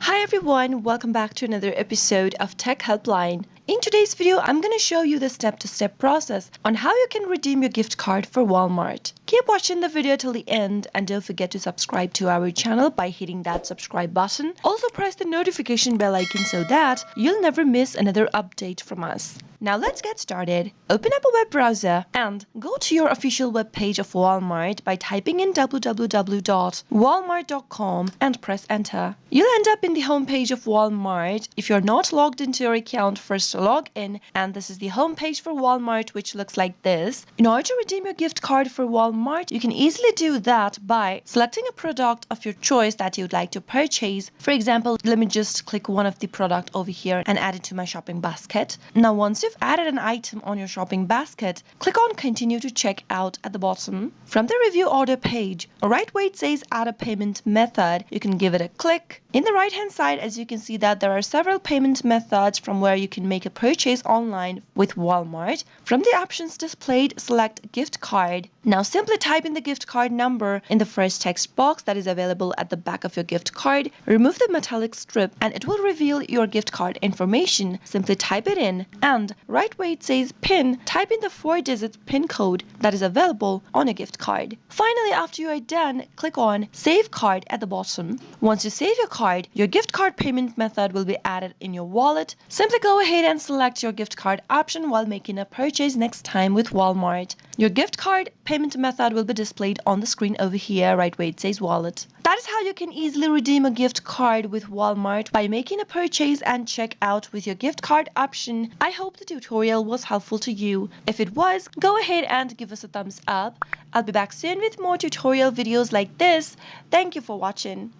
Hi everyone, welcome back to another episode of Tech Helpline. In today's video, I'm going to show you the step-to-step process on how you can redeem your gift card for Walmart. Keep watching the video till the end and don't forget to subscribe to our channel by hitting that subscribe button. Also press the notification bell icon so that you'll never miss another update from us. Now let's get started. Open up a web browser and go to your official web page of Walmart by typing in www.walmart.com and press enter. You'll end up in the home page of Walmart. If you're not logged into your account, first log in, and this is the home page for Walmart, which looks like this. In order to redeem your gift card for Walmart, you can easily do that by selecting a product of your choice that you'd like to purchase. For example, let me just click one of the product over here and add it to my shopping basket. Now once you've added an item on your shopping basket, click on continue to check out at the bottom. From the review order page, right where it says add a payment method, you can give it a click. In the right hand side, as you can see that there are several payment methods from where you can make a purchase online with Walmart. From the options displayed, select gift card. Now simply type in the gift card number in the first text box that is available at the back of your gift card. Remove the metallic strip and it will reveal your gift card information. Simply type it in and right where it says PIN, type in the 4-digit PIN code that is available on a gift card. Finally, after you are done, click on Save Card at the bottom. Once you save your card, your gift card payment method will be added in your wallet. Simply go ahead and select your gift card option while making a purchase next time with Walmart. Your gift card payment method will be displayed on the screen over here, right where it says wallet. That is how you can easily redeem a gift card with Walmart by making a purchase and check out with your gift card option. I hope the tutorial was helpful to you. If it was, go ahead and give us a thumbs up. I'll be back soon with more tutorial videos like this. Thank you for watching.